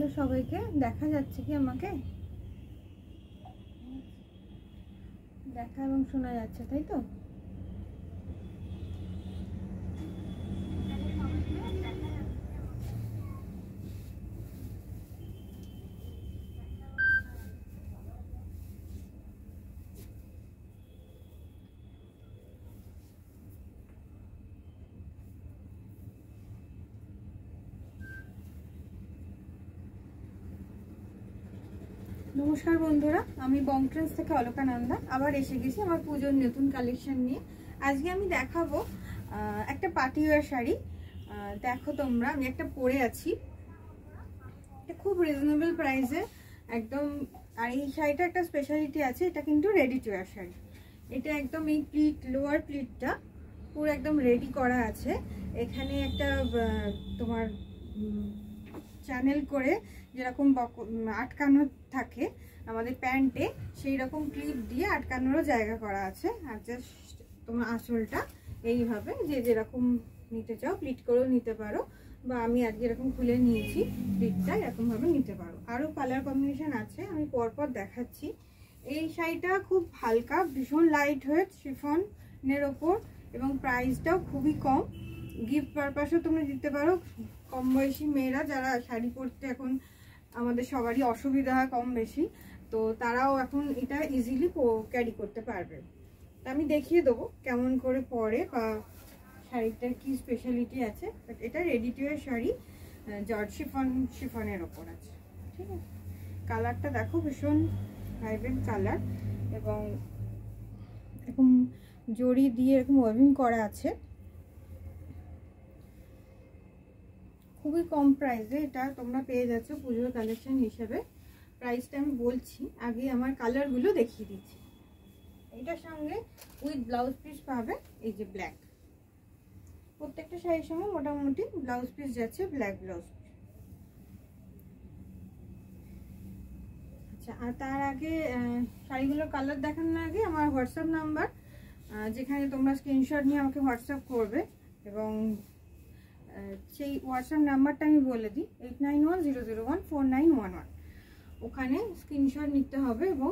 Hello সবাইকে, দেখা যাচ্ছে কি আমাকে? দেখা এবং শোনা যাচ্ছে, তাই তো? নমস্কার বন্ধুরা, আমি বংট্রেন্স থেকে অলকা নন্দা আবার এসে গেছি আমার পুজোর নতুন কালেকশন নিয়ে। আজকে আমি দেখাবো একটা পার্টি ওয়্যার শাড়ি। দেখো তোমরা, আমি একটা পরে আছি, এটা খুব রিজনেবল প্রাইসে একদম। আর এই শাড়িটা একটা স্পেশালিটি আছে, এটা কিন্তু রেডি টু ওয়্যার শাড়ি। এটা একদম এই প্লিট, লোয়ার প্লিটটা পুরো একদম রেডি করা আছে। এখানে একটা তোমার চ্যানেল করে যেরকম আটকানো থাকে আমাদের প্যান্টে, সেই রকম ক্লিপ দিয়ে আটকানোরও জায়গা করা আছে। আর জাস্ট তোমার আঁচলটা এইভাবে যে যেরকম নিতে চাও প্লিট করেও নিতে পারো, বা আমি আজকে এরকম খুলে নিয়েছি প্লিটটা, এরকমভাবে নিতে পারো। আরও কালার কম্বিনেশন আছে, আমি পরপর দেখাচ্ছি। এই শাড়িটা খুব হালকা, ভীষণ লাইট ওয়েট শিফনের ওপর, এবং প্রাইসটাও খুবই কম। গিফট পারপাসেও তোমরা দিতে পারো। কম বয়সী মেয়েরা যারা শাড়ি পরতে এখন আমাদের সবারই অসুবিধা হয় কম বেশি, তো তারাও এখন এটা ইজিলি ক্যারি করতে পারবে। তা আমি দেখিয়ে দেবো কেমন করে পরে বা শাড়িটার কি স্পেশালিটি আছে। বাট এটা ready to wear sari, georgette শিফনের ওপর আছে, ঠিক আছে। কালারটা দেখো, ভীষণ ভাইব্রেন্ট কালার, এবং এরকম জড়ি দিয়ে এরকম ওয়েভিং করা আছে। খুবই কম প্রাইসে এটা তোমরা পেয়ে যাচ্ছ পুজোর কালেকশন হিসেবে। প্রাইসটা আমি বলছি, আগে আমার কালারগুলো দেখিয়ে দিচ্ছি। এটার সঙ্গে উইথ ব্লাউজ পিস পাবে, এই যে ব্ল্যাক। প্রত্যেকটা শাড়ির সঙ্গে মোটামুটি ব্লাউজ পিস যাচ্ছে, ব্ল্যাক ব্লাউজ পিস। আচ্ছা, আর তার আগে শাড়িগুলোর কালার দেখানোর আগে আমার হোয়াটসঅ্যাপ নাম্বার, যেখানে তোমরা স্ক্রিনশট নিয়ে আমাকে হোয়াটসঅ্যাপ করবে, এবং সেই হোয়াটসঅ্যাপ নাম্বারটা আমি বলে দিই, 8910014911। ওখানে স্ক্রিনশট নিতে হবে, এবং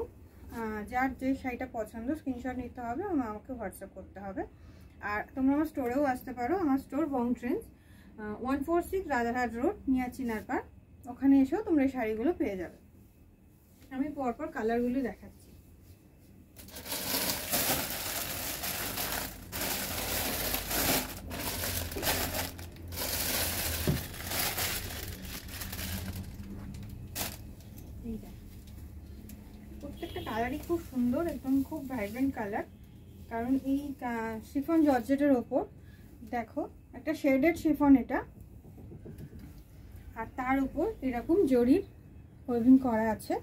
যার যে শাড়িটা পছন্দ স্ক্রিনশট নিতে হবে, আমাকে হোয়াটসঅ্যাপ করতে হবে। আর তোমরা আমার স্টোরেও আসতে পারো। আমার স্টোর বংট্রেন্স, 146 রাজারহাট রোড, নিয়ার চিনার পার্ক। ওখানে এসেও তোমরা এই শাড়িগুলো পেয়ে যাবে। আমি পরপর কালারগুলো দেখাচ্ছি। প্রত্যেকটা কালারই খুব সুন্দর, একদম খুব ভাইব্রেন্ট কালার। কারণ এই শিফন জর্জেটের ওপর দেখো একটা শেডেড শিফন এটা, আর তার উপর এরকম জরির ওয়েভিং করা আছে।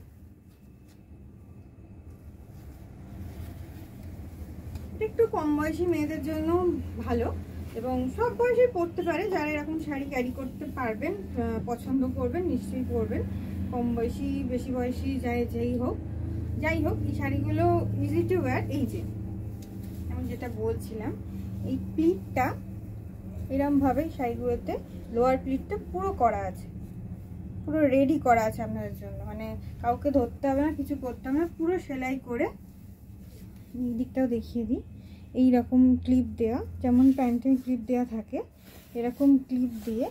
একটু কম বয়সী মেয়েদের জন্য ভালো, এবং সব বয়সে পরতে পারে। যারা এরকম শাড়ি ক্যারি করতে পারবেন, পছন্দ করবেন, নিশ্চয়ই পরবেন। কম বয়সী, বেশি বয়সী, যাই হোক, এই শাড়িগুলো ইজি টু ওয়্যার। এই যে আমি যেটা বলছিলাম, এই প্লিটটা এরমভাবে শাড়িগুলোতে লোয়ার প্লিটটা পুরো করা আছে, পুরো রেডি করা আছে আপনাদের জন্য। মানে কাউকে ধরতে হবে না, কিছু করতে হবে না, পুরো সেলাই করে। এই দিকটাও দেখিয়ে দিই, এইরকম ক্লিপ দেওয়া, যেমন প্যান্টের ক্লিপ দেওয়া থাকে এরকম ক্লিপ দিয়ে,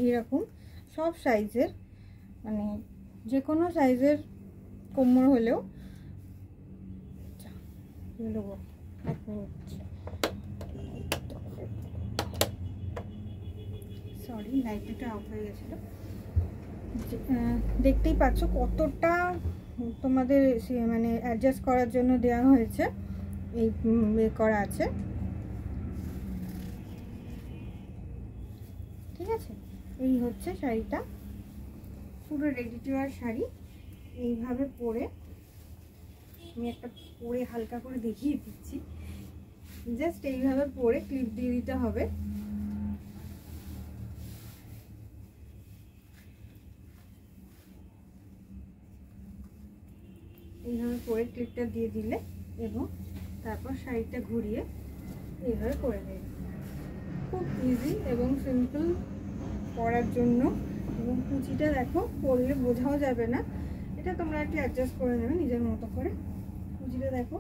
এইরকম সব সাইজের, মানে যে কোনো সাইজের কোমর হলেও। সরি, লাইটটা অফ হয়ে গেছিল। দেখতেই পাচ্ছ কতটা তোমাদের মানে অ্যাডজাস্ট করার জন্য দেওয়া হয়েছে, এই করা আছে, ঠিক আছে। এই হচ্ছে শাড়িটা, পুরো রেডি টু ওয়্যার শাড়ি। এইভাবে পরে আমি একটা পরে হালকা করে দেখিয়ে দিচ্ছি। জাস্ট এইভাবে পরে ক্লিপ দিয়ে দিতে হবে। এইভাবে পরে ক্লিপটা দিয়ে দিলে, এবং তারপর শাড়িটা ঘুরিয়ে এইভাবে করে দেবে। খুব ইজি এবং সিম্পল পরার জন্য, এবং কুচিটা দেখো, পরলে বোঝাও যাবে না, এটা তোমরা একটু অ্যাডজাস্ট করে নেবে নিজের মতো করে। কুচিটা দেখো,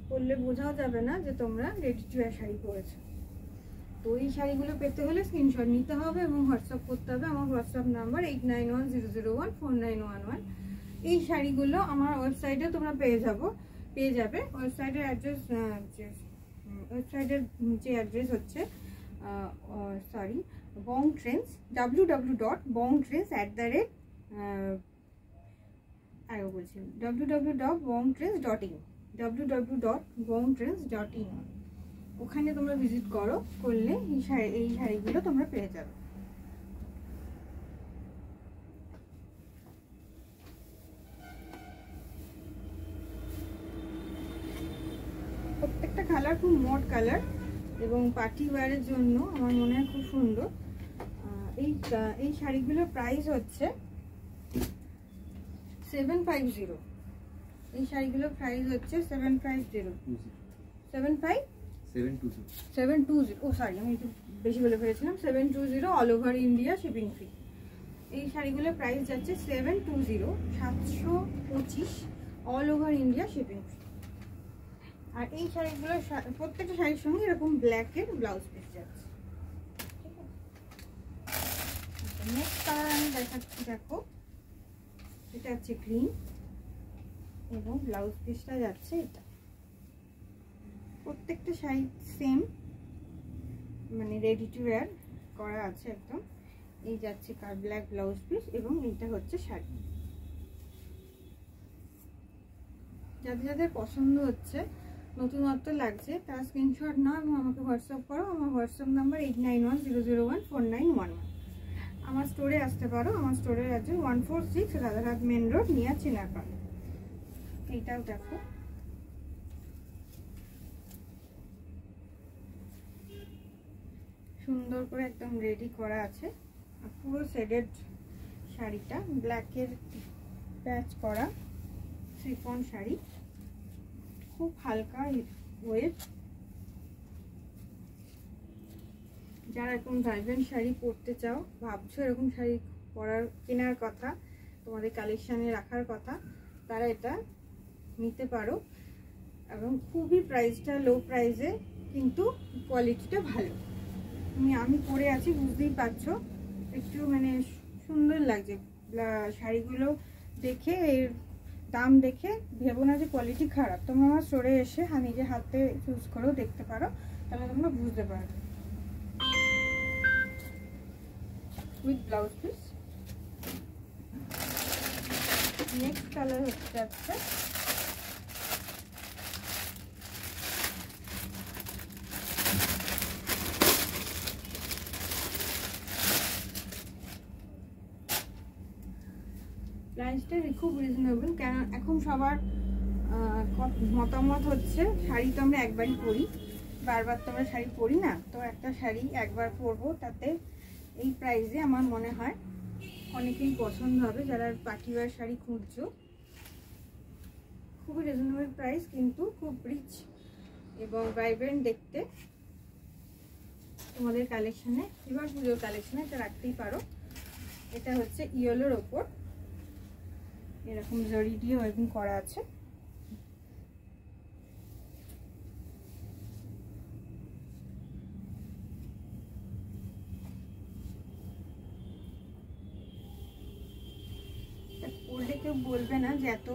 পরলে বোঝাও যাবে না যে তোমরা রেডি টু ওয়্যার শাড়ি পরেছো। তো এই শাড়িগুলো পেতে হলে স্ক্রিনশট নিতে হবে এবং হোয়াটসঅ্যাপ করতে হবে। আমার হোয়াটসঅ্যাপ নাম্বার 8910014911। এই শাড়িগুলো আমার ওয়েবসাইটে তোমরা পেয়ে যাবে। ওয়েবসাইটের যে অ্যাড্রেস হচ্ছে bongtrends, www.bongtrends.in, ওখানে তোমরা ভিজিট করলে এই শাড়িগুলো তোমরা পেয়ে যাবে। প্রত্যেকটা কালার খুব মড কালার এবং পার্টি ওয়্যারের জন্য আমার মনে হয় খুব সুন্দর। এই শাড়িগুলোর প্রাইস হচ্ছে 750। এই শাড়িগুলোর প্রাইস হচ্ছে 720। ও সরি, আমি একটু বেশি বলে ফেলেছিলাম। 720 all over India shipping free. এই শাড়িগুলোর প্রাইস যাচ্ছে 725 all over India shipping free. আর এই শাড়িগুলো প্রত্যেকটা শাড়ির সঙ্গে এরকম ব্ল্যাকের ব্লাউজ পিস যাচ্ছে। নেক্সট কালার আমি দেখাচ্ছি, দেখো এটা হচ্ছে গ্রিন এবং ব্লাউজ পিসটা যাচ্ছে এটা। প্রত্যেকটা শাড়ি সেম, মানে রেডি টু ওয়্যার করা আছে একদম। এই যাচ্ছে ব্ল্যাক ব্লাউজ পিস এবং এইটা হচ্ছে শাড়ি। যাদের পছন্দ হচ্ছে, নতুনত্ব লাগছে, তারা স্ক্রিনশট নাও এবং আমাকে হোয়াটসঅ্যাপ করো। আমার হোয়াটসঅ্যাপ নাম্বার 8910014911। আমার স্টোরে আসতে পারো। আমার স্টোরের আছে 146 রাজারহাট মেন রোড, নিয়ার চিনাপাড়া। এইটাও দেখো, সুন্দর করে একদম রেডি করা আছে। আর পুরো শেডেড শাড়িটা, ব্ল্যাকের প্যাচ করা শিফন শাড়ি, খুব হালকা ওয়েট। যারা এরকম ভাইব্রেন্ট শাড়ি পরতে চাও, ভাবছো এরকম শাড়ি কেনার কথা, তোমাদের কালেকশানে রাখার কথা, তারা এটা নিতে পারো। এবং খুবই প্রাইসটা লো প্রাইসে, কিন্তু কোয়ালিটিটা ভালো। আমি পরে আছি, বুঝতেই পারছো, একটু মানে সুন্দর লাগছে শাড়িগুলো দেখে। এর দাম দেখে ভেবো না যে কোয়ালিটি খারাপ। তোমরা আমার স্টোরে এসে নিজে হাতে চুজ করেও দেখতে পারো, তাহলে তোমরা বুঝতে পারবে। With blouse piece. Next colour হচ্ছে প্রাইসটা খুব রিজনেবল। কেন এখন সবার মতামত হচ্ছে শাড়ি তো আমরা একবারই পরি, বারবার তো আমরা শাড়ি পরি না, তো একটা শাড়ি একবার পরবো, তাতে এই প্রাইসে আমার মনে হয় অনেকেই পছন্দ হবে। যারা পার্টি ওয়্যার শাড়ি খুঁজছো, খুবই রিজনেবল প্রাইস, কিন্তু খুব রিচ এবং ভাইব্রেন্ট দেখতে। তোমাদের কালেকশানে, এবার পুজোর কালেকশানে এটা রাখতেই পারো। এটা হচ্ছে ইয়েলোর ওপর এরকম জরি দিয়ে ওয়েভিং করা আছে। পরলে কেউ বলবে না যে এত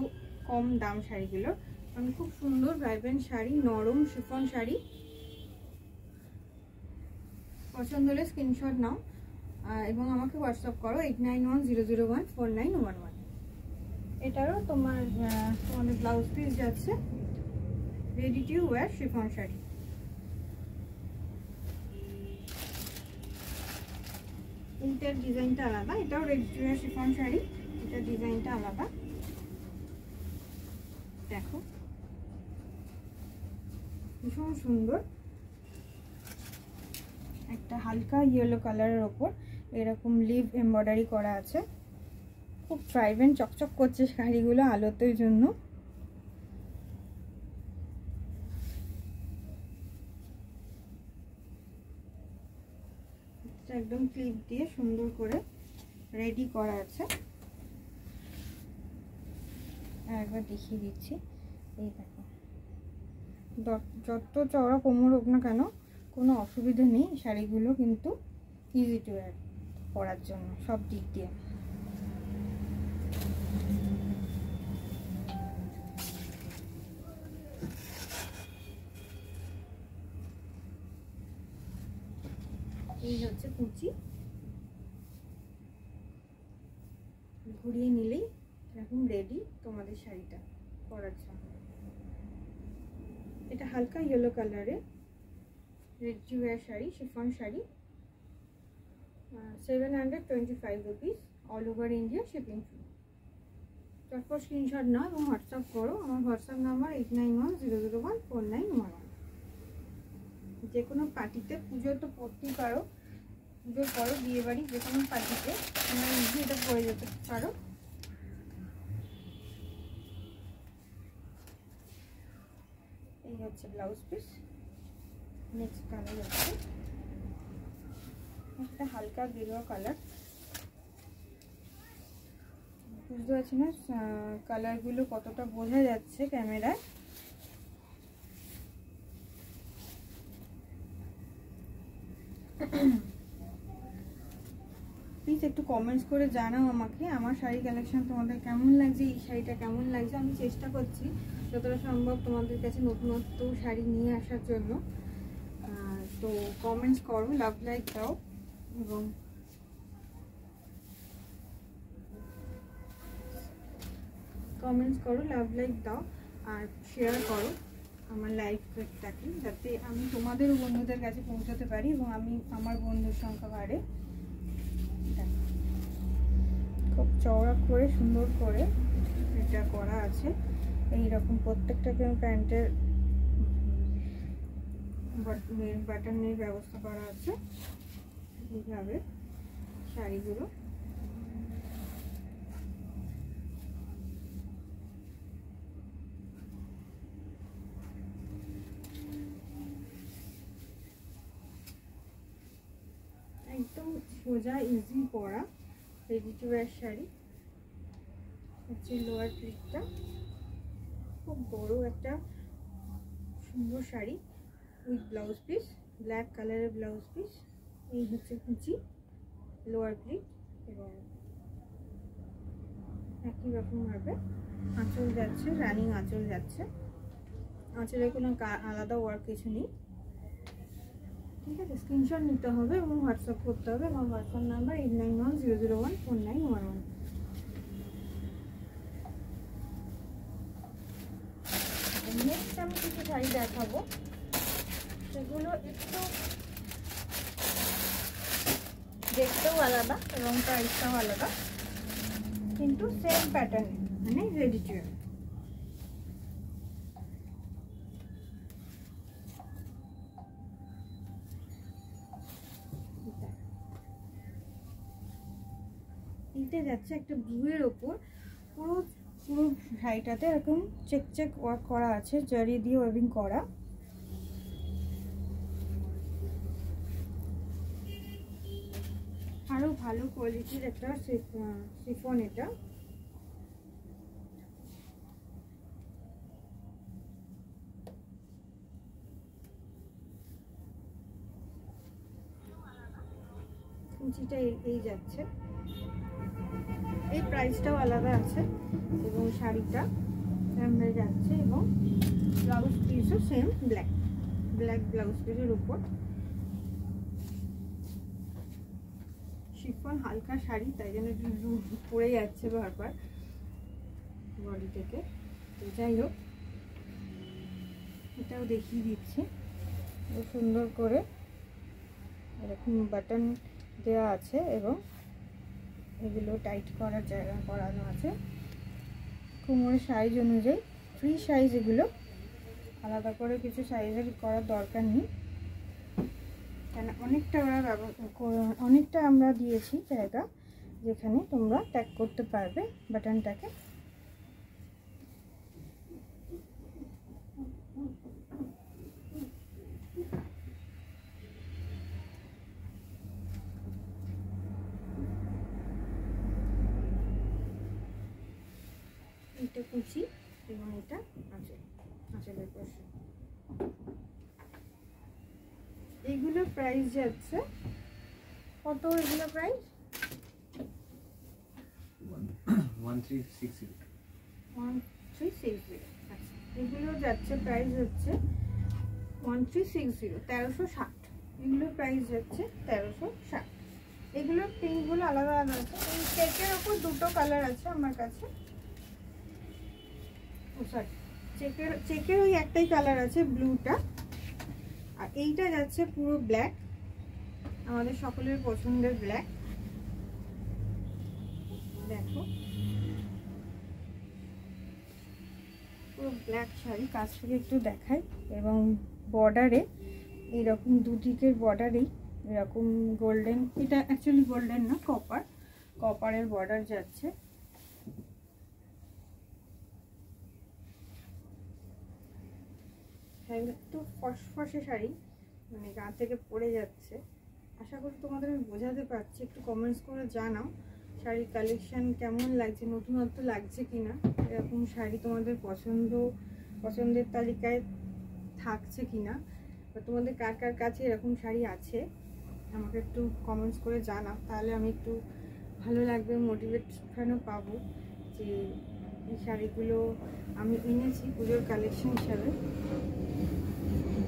কম দাম শাড়িগুলো, কারণ খুব সুন্দর ভাইব্রেন্ট শাড়ি, নরম শিফন শাড়ি। পছন্দ হলে স্ক্রিনশট নাও এবং আমাকে হোয়াটসঅ্যাপ করো 8910014911। এটারও তোমাদের ব্লাউজ পিস যাচ্ছে ready to wire chiffon sari. এইটার ডিজাইনটা আলাদা, এটাও ready to wire chiffon sari, এটার ডিজাইনটা আলাদা। দেখো ভীষণ সুন্দর, একটা হালকা ইয়েলো কালারের ওপর এরকম লিভ এমব্রয়ডারি করা আছে। খুব ভাইব্রেন্ট চকচক করছে শাড়িগুলো আলোতের জন্য। একদম ক্লিপ দিয়ে সুন্দর করে রেডি করা আছে। একবার দেখিয়ে দিচ্ছি। এই দেখো, যত চওড়া কোমর হোক না কেন কোনো অসুবিধা নেই, শাড়িগুলো কিন্তু ইজি টু ওয়্যার পরার জন্য সব দিক দিয়ে। এই হচ্ছে কুচি, ঘুরিয়ে নিলেই এরকম রেডি তোমাদের শাড়িটা পরার জন্য। এটা হালকা ইয়েলো কালারে ready to wear sari, chiffon sari, 725 rupees, all over India shipping free. তারপর স্ক্রিনশট নাও এবং হোয়াটসঅ্যাপ করো। আমার হোয়াটসঅ্যাপ নাম্বার 8910014911। যে কোনো পার্টিতে, পুজো তো পরতেই পারো, পুজোর পরও বিয়ে বাড়ি, যে কোনো পার্টিতে তোমরা ইজি এটা পরে যেতে পারো। এই হচ্ছে ব্লাউজ পিস। নেক্সট কালার হচ্ছে একটা হালকা গেরুয়া কালার। বুঝতে পারছি না কালারগুলো কতটা বোঝা যাচ্ছে ক্যামেরায়। প্লিজ একটু কমেন্টস করে জানাও আমাকে আমার শাড়ি কালেকশন তোমাদের কেমন লাগছে, এই শাড়িটা কেমন লাগছে। আমি চেষ্টা করছি যতটা সম্ভব তোমাদের কাছে নতুনত্ব শাড়ি নিয়ে আসার জন্য। তো কমেন্টস করো, লাভ লাইক দাও এবং লাভ লাইক দাও আর শেয়ার করো আমার লাইভটাকে, যাতে আমি তোমাদের বন্ধুদের কাছে পৌঁছাতে পারি এবং আমি আমার বন্ধুর সংখ্যা বাড়ে। খুব চওড়া করে সুন্দর করে এটা করা আছে। এইরকম প্রত্যেকটাকে প্যান্টের বাটনের ব্যবস্থা করা আছে। এইভাবে শাড়িগুলো একদম সোজা ইজি পরা রেডি টু ওয়্যার শাড়ি। হচ্ছে লোয়ার প্লিটটা, খুব বড় একটা সুন্দর sari with blouse piece, black কালারের ব্লাউজ পিস। এই হচ্ছে কুচি, লোয়ার প্লিট এবং একই রকমভাবে আঁচল যাচ্ছে, রানিং আঁচল যাচ্ছে। আঁচলে কোনো আলাদা ওয়ার্ক কিছু নেই। ঠিক আছে, স্ক্রিনশট নিতে হবে এবং হোয়াটসঅ্যাপ করতে হবে। আমার হোয়াটসঅ্যাপ নাম্বার 8910014911। নেক্সট আমি কিছু শাড়ি দেখাবো, সেগুলো একটু দেখতেও আলাদা এবং প্রাইসটাও আলাদা, কিন্তু সেম প্যাটার্ন, মানে রেডি টু ওয়্যার। এইটা যাচ্ছে একটা ব্লুয়ের ওপর, পুরো শাড়িটাতে এরকম চেক চেক ওয়ার্ক করা আছে, জারি দিয়ে ওয়েভিং করা। আরো ভালো কোয়ালিটির একটা শিফন এটা। কুচিটা এই যাচ্ছে, এই প্রাইসটাও আলাদা আছে এবং শাড়িটা এমনি যাচ্ছে এবং ব্লাউজ পিসও সেম ব্ল্যাক ব্লাউজ পিসের উপর। শিফন হালকা শাড়ি, তাই জন্য পড়ে যাচ্ছে বারবার বডি থেকে। তো যাই হোক, এটাও দেখিয়ে দিচ্ছি। সুন্দর করে এরকম বাটন দেওয়া আছে এবং এগুলো টাইট করার জায়গা করানো আছে কোমরের সাইজ অনুযায়ী। ফ্রি সাইজ, এগুলো আলাদা করে কিছু সাইজের করার দরকার নেই, কেন অনেকটা আমরা দিয়েছি জায়গা যেখানে তোমরা ট্যাগ করতে পারবে বাটনটাকে। এটা কুচি এবং এটা আঁচলের পাশে। এইগুলো প্রাইস যাচ্ছে কত? এগুলো প্রাইস 1360। 1360। আচ্ছা, এগুলো যাচ্ছে প্রাইস হচ্ছে 1360, 1360। এগুলো প্রাইস যাচ্ছে 1360। এগুলোর প্রিন্টগুলো আলাদা আলাদা আছে। এই চেকের ওপর দুটো কালার আছে আমার কাছে। ও সরি, চেকের ওই একটাই কালার আছে, ব্লুটা। আর এইটা যাচ্ছে পুরো ব্ল্যাক, আমাদের সকলের পছন্দের ব্ল্যাক। দেখো পুরো ব্ল্যাক শাড়ি, কাছ থেকে একটু দেখাই। এবং বর্ডারে এইরকম দুদিকের বর্ডারেই এরকম গোল্ডেন, এটা অ্যাকচুয়ালি গোল্ডেন না, কপারের বর্ডার যাচ্ছে। একটু ফসফসে শাড়ি, মানে গা থেকে পড়ে যাচ্ছে। আশা করি তোমাদের আমি বোঝাতে পারছি। একটু কমেন্টস করে জানাও শাড়ির কালেকশন কেমন লাগছে, নতুনত্ব লাগছে কিনা, এরকম শাড়ি তোমাদের পছন্দের তালিকায় থাকছে কিনা, বা তোমাদের কার কার কাছে এরকম শাড়ি আছে আমাকে একটু কমেন্টস করে জানাও। তাহলে আমি একটু ভালো লাগবে, মোটিভেশনও পাবো যে এই শাড়িগুলো আমি এনেছি পুজোর কালেকশন হিসাবে।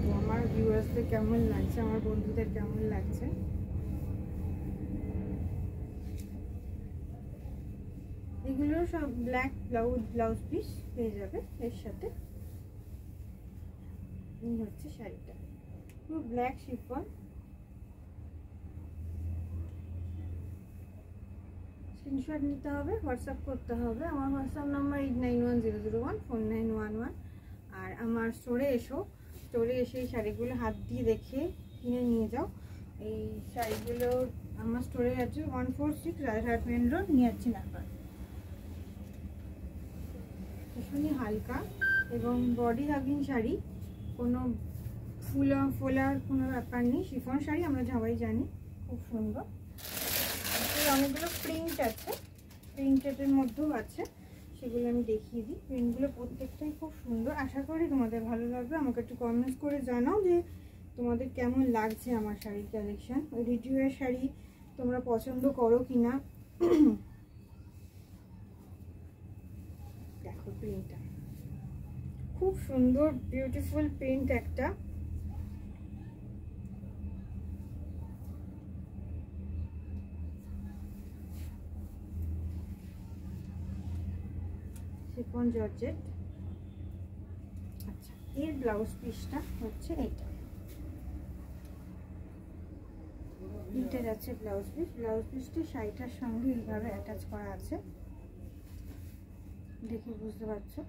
তো আমার ভিউয়ার্সদের কেমন লাগছে, আমার বন্ধুদের কেমন লাগছে। এগুলো সব ব্ল্যাক ব্লাউজ পিস পেয়ে যাবে এর সাথে। এই হচ্ছে শাড়িটা, পুরো ব্ল্যাক শিফন। স্ক্রিনশট নিতে হবে, হোয়াটসঅ্যাপ করতে হবে। আমার হোয়াটসঅ্যাপ নাম্বার 8910014911। আর আমার স্টোরে এসে এই শাড়িগুলো হাত দিয়ে দেখে কিনে নিয়ে যাও। এই শাড়িগুলো আমার স্টোরে আছে 146 রায়হাট মেন রোড, নিয়াচ্ছি নাম্বার। ভীষণই হালকা এবং বডি হাগিং শাড়ি, কোনো ফোলার কোনো ব্যাপার নেই। শিফন শাড়ি আমরা সবাই জানি, খুব সুন্দর। অনেকগুলো প্রিন্ট আছে, প্রিন্টেডের মধ্যেও আছে, সেগুলো আমি দেখিয়ে দিই। প্রিন্টগুলো প্রত্যেকটাই খুব সুন্দর। আশা করি তোমাদের ভালো লাগবে। আমাকে একটু কমেন্টস করে জানাও যে তোমাদের কেমন লাগছে আমার শাড়ির কালেকশন। ওই রিটিউয়ের শাড়ি তোমরা পছন্দ করো কিনা। দেখো প্রিন্টটা খুব সুন্দর, বিউটিফুল প্রিন্ট একটা। Chiffon georgette. আচ্ছা, এর ব্লাউজ পিসটা হচ্ছে এইটা যাচ্ছে ব্লাউজ পিসটি শাড়িটার সঙ্গে এইভাবে অ্যাটাচ করা আছে, দেখে বুঝতে পারছো।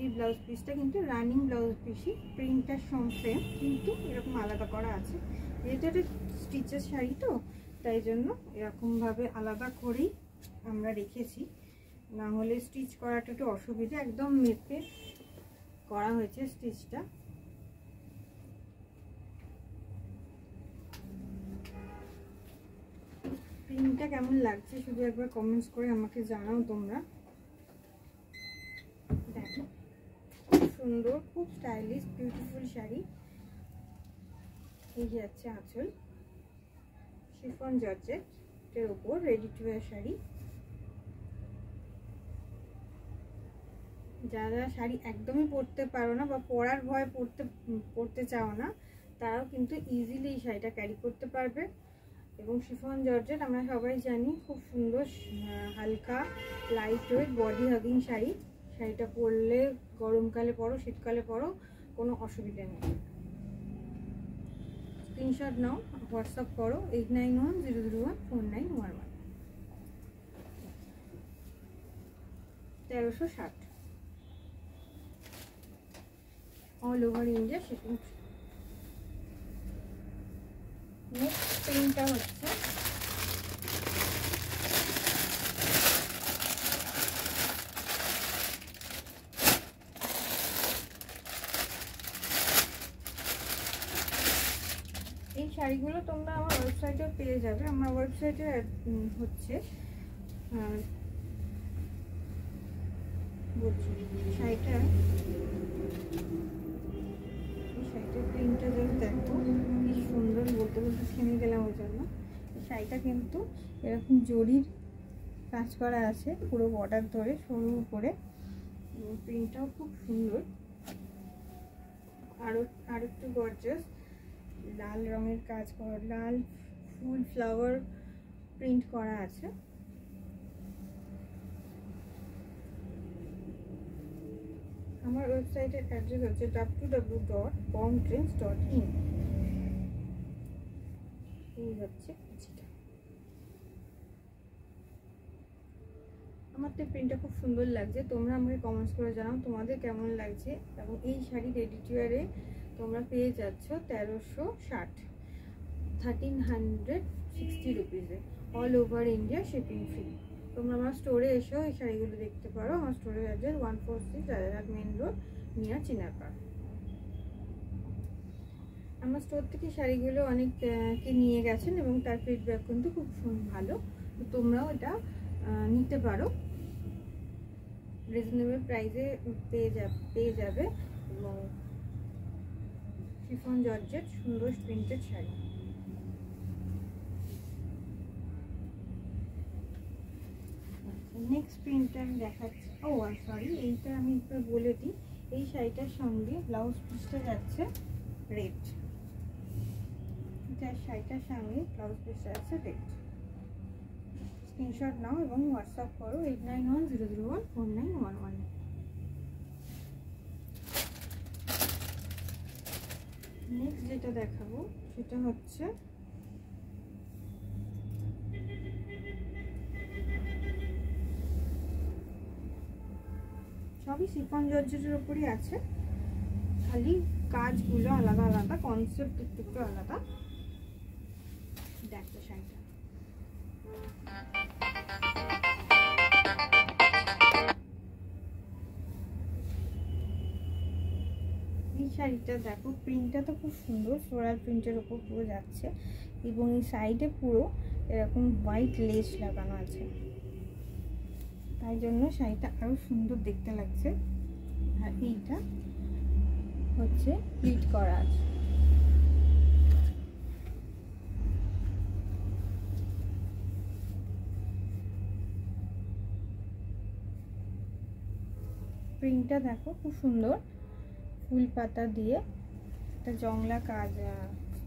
এই ব্লাউজ পিসটা কিন্তু রানিং ব্লাউজ পিসই, প্রিন্টটার সেম কিন্তু এরকম আলাদা করা আছে। যেহেতু এটা স্টিচের শাড়ি তো, তাই জন্য এরকমভাবে আলাদা করেই আমরা রেখেছি, না হলে স্টিচ করাটা একটু অসুবিধা। একদম মেপে করা হয়েছে স্টিচটা। প্রিন্টটা কেমন লাগছে শুধু একবার কমেন্টস করে আমাকে জানাও তোমরা। দেখো খুব সুন্দর, খুব স্টাইলিশ, বিউটিফুল শাড়ি। এই যাচ্ছে আঁচল, শিফন জর্জেটের উপর রেডি টু ওয়্যার শাড়ি। যারা শাড়ি একদমই পরতে পারো না বা পরার ভয় পরতে চাও না, তারাও কিন্তু ইজিলি এই শাড়িটা ক্যারি করতে পারবে। এবং শিফন জর্জেট আমরা সবাই জানি খুব সুন্দর, হালকা light weight body hugging sari. শাড়িটা পরলে গরমকালে পরো, শীতকালে পরো, কোনো অসুবিধা নেই। স্ক্রিনশট নাও, হোয়াটসঅ্যাপ করো 8910014911। 1360 all over India shipping. Next প্রিন্টটা হচ্ছে এই শাড়িগুলো তোমরা আমার ওয়েবসাইটেও পেয়ে যাবে। আমার ওয়েবসাইটে হচ্ছে শাড়িটা কিন্তু এরকম জরির কাজ করা আছে পুরো বর্ডার ধরে সরু করে, প্রিন্টটাও খুব সুন্দর। আর একটু গর্জিয়াস লাল রঙের কাজ করা, লাল ফুল ফ্লাওয়ার প্রিন্ট করা আছে। আমার ওয়েবসাইটের অ্যাড্রেস হচ্ছে www.bongtrends.in। এই হচ্ছে কুচিটা। আমার তো প্রিন্টটা খুব সুন্দর লাগছে, তোমরা আমাকে কমেন্টস করে জানাও তোমাদের কেমন লাগছে। এবং এই শাড়ি রেডি টু ওয়্যারে তোমরা পেয়ে যাচ্ছ 1360, 1360 রুপিসে, all over India shipping free. তোমরা আমার স্টোরে এসেও এই শাড়িগুলো দেখতে পারো। আমার স্টোরের address 146 Rajarhat main road, near Chinar Park. আমার স্টোর থেকে শাড়িগুলো অনেকে নিয়ে গেছেন এবং তার ফিডব্যাক কিন্তু খুব ভালো। তো তোমরাও এটা নিতে পারো, রিজনেবল প্রাইসে পেয়ে যাবে এবং শিফন জর্জেট সুন্দর প্রিন্টেড শাড়ি। নেক্সট প্রিন্টটা আমি দেখাচ্ছি। ও সরি, এইটা আমি একটু বলে দিই, এই শাড়িটার সঙ্গে ব্লাউজ পিসটা যাচ্ছে রেড। শাড়িটার সঙ্গে ব্লাউজ পিসটা আছে রেড। স্ক্রিনশট নাও এবং হোয়াটসঅ্যাপ করো 8910014911। নেক্সট যেটা দেখাবো সেটা হচ্ছে সবই শিফন জর্জেটের উপরই আছে, খালি কাজগুলো আলাদা আলাদা, কনসেপ্ট একটু আলাদা। দেখো শাড়িটা এই শাড়িটা দেখো, প্রিন্টটা তো খুব সুন্দর, ফ্লোরাল প্রিন্টের উপর পুরো যাচ্ছে এবং এই সাইডে পুরো এরকম হোয়াইট লেস লাগানো আছে, তাই জন্য শাড়িটা আরো সুন্দর দেখতে লাগছে। আর এইটা হচ্ছে প্লিট করা আছে। প্রিন্টটা দেখো খুব সুন্দর, ফুল পাতা দিয়ে একটা জংলা কাজ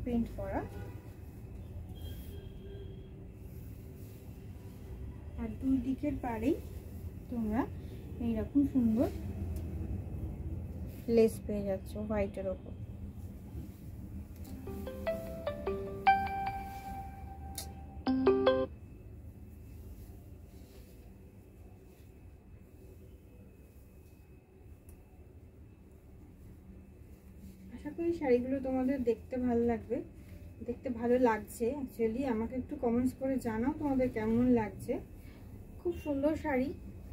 প্রিন্ট করা। আর দুই দিকের পাড়েই তোমরা এইরকম সুন্দর লেস পেয়ে যাচ্ছ হোয়াইটের ওপর। আশা করি শাড়িগুলো তোমাদের দেখতে ভালো লাগবে, দেখতে ভালো লাগছে অ্যাকচুয়ালি। আমাকে একটু কমেন্টস করে জানাও তোমাদের কেমন লাগছে। খুব সুন্দর শাড়ি,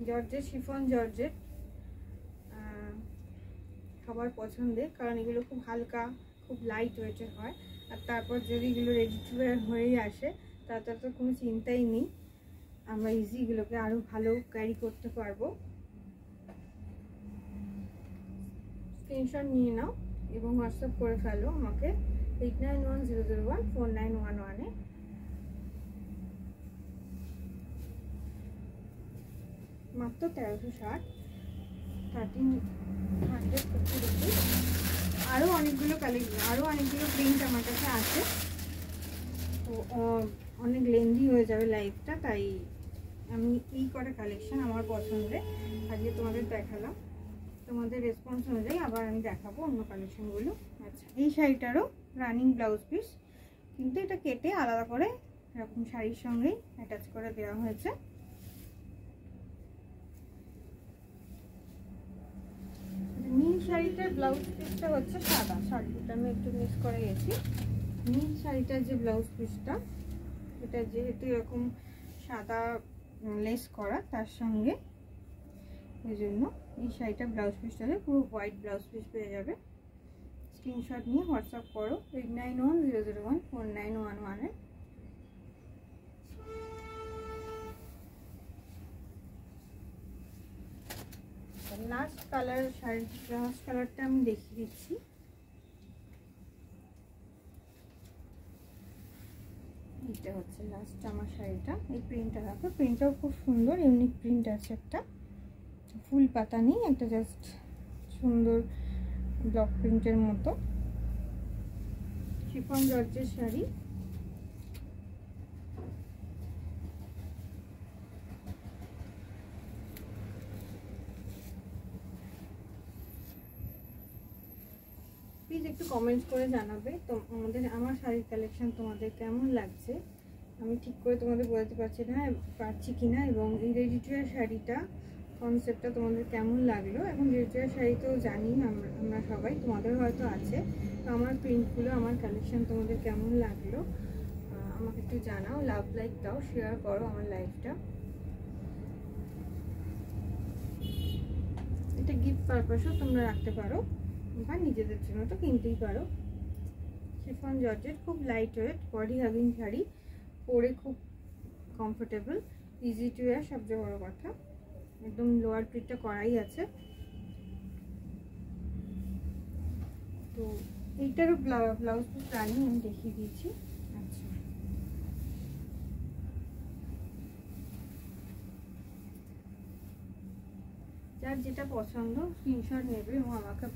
জর্জেট, শিফন জর্জেট, সবার পছন্দের, কারণ এগুলো খুব হালকা, খুব লাইট ওয়েটের হয়। আর তারপর যদি এগুলো রেডি টু ওয়্যার হয়েই আসে তাতে তো কোনো চিন্তাই নেই, আমরা ইজি এগুলোকে আরও ভালো ক্যারি করতে পারবো। স্ক্রিনশট নিয়ে নাও এবং হোয়াটসঅ্যাপ করে ফেলো আমাকে 8910014911-এ। মাত্র 1360, 1350 রুপিস। আরও অনেকগুলো প্রিন্ট আমার কাছে আছে, তো অনেক লেন্দি হয়ে যাবে লাইভটা, তাই আমি এই কটা কালেকশন আমার পছন্দের আজকে তোমাদের দেখালাম। তোমাদের রেসপন্স অনুযায়ী আবার আমি দেখাবো অন্য কালেকশনগুলো। আচ্ছা, এই শাড়িটারও রানিং ব্লাউজ পিস, কিন্তু এটা কেটে আলাদা করে এরকম শাড়ির সঙ্গেই অ্যাটাচ করে দেওয়া হয়েছে। নীল শাড়িটার ব্লাউজ পিসটা হচ্ছে সাদা, শাড়িটা আমি একটু মিস করে গেছি। নীল শাড়িটার যে ব্লাউজ পিসটা, এটা যেহেতু এরকম সাদা লেস করা তার সঙ্গে, এই জন্য এই শাড়িটা ব্লাউজ পিসটাতে পুরো হোয়াইট ব্লাউজ পিস পেয়ে যাবে। স্ক্রিনশট নিয়ে হোয়াটসঅ্যাপ করো 8910014911-এ। লাস্ট কালারটা আমি দেখিয়ে দিচ্ছি। এটা হচ্ছে লাস্ট আমার শাড়িটা। এই প্রিন্টটা দেখো, প্রিন্টটাও খুব সুন্দর, ইউনিক প্রিন্ট আছে একটা, ফুল পাতা নেই, একটা জাস্ট সুন্দর ব্লক প্রিন্টের মতো শিফন জর্জের শাড়ি। প্লিজ একটু কমেন্ট করে জানাবে তো আমার শাড়ির কালেকশন তোমাদের কেমন লাগছে। আমি ঠিক করে তোমাদের বলতে পারছি কিনা, এবং এই রেডি টু ওয়্যার শাড়িটা কনসেপ্টটা তোমাদের কেমন লাগলো। এখন রেডি টু ওয়্যার শাড়ি তো জানি আমরা সবাই, তোমাদের হয়তো আছে, তো আমার প্রিন্টগুলো, আমার কালেকশন তোমাদের কেমন লাগলো আমাকে একটু জানাও, লাভ লাইক দাও, শেয়ার করো আমার লাইফটা। এটা গিফট পারপাসও তোমরা রাখতে পারো বা নিজেদের জন্য তো কিনতেই পারো। শিফন জর্জেট, খুব light weight, body hugging sari, পরে খুব কমফোর্টেবল, ইজি টু ওয়্যার, সবচেয়ে বড় কথা একদম লোয়ার প্রিটটা করাই আছে। তো এইটারও ব্লাউজ পিস রানিং আমি দেখিয়ে দিয়েছি। আচ্ছা, যার যেটা পছন্দ স্ক্রিনশট নেবে এবং আমাকে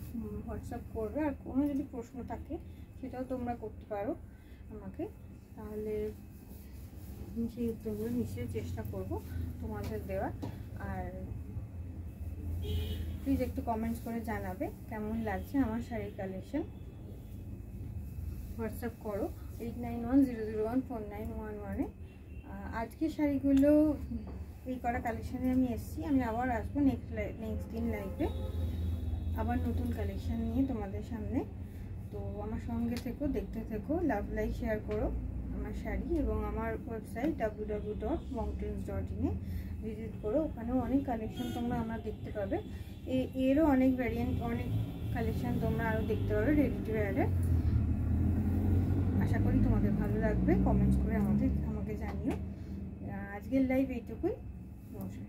হোয়াটসঅ্যাপ করবে। আর কোনো যদি প্রশ্ন থাকে সেটাও তোমরা করতে পারো আমাকে, তাহলে সেই উত্তরগুলো নিশ্চয়ই চেষ্টা করব তোমাদের দেওয়ার। আর প্লিজ একটু কমেন্টস করে জানাবে কেমন লাগছে আমার শাড়ির কালেকশন। হোয়াটসঅ্যাপ করো 8910014911-এ। আজকে শাড়িগুলো এই করা কালেকশানে আমি এসেছি। আমি আবার আসবো নেক্সট দিন লাইভে আবার নতুন কালেকশান নিয়ে তোমাদের সামনে। তো আমার সঙ্গে থেকো, দেখতে থেকো, লাভ লাইক শেয়ার করো আমার শাড়ি, এবং আমার ওয়েবসাইট www.bongtrends.in-এ ভিজিট করো। ওখানেও অনেক কালেকশান তোমরা আমার দেখতে পাবে। এরও অনেক ভ্যারিয়েন্ট, অনেক কালেকশান তোমরা আরও দেখতে পাবে রেডি টু ওয়্যারের। আশা করি তোমাদের ভালো লাগবে। কমেন্টস করে আমাকে জানিও। আজকের লাইভ এইটুকুই। নমস্কার।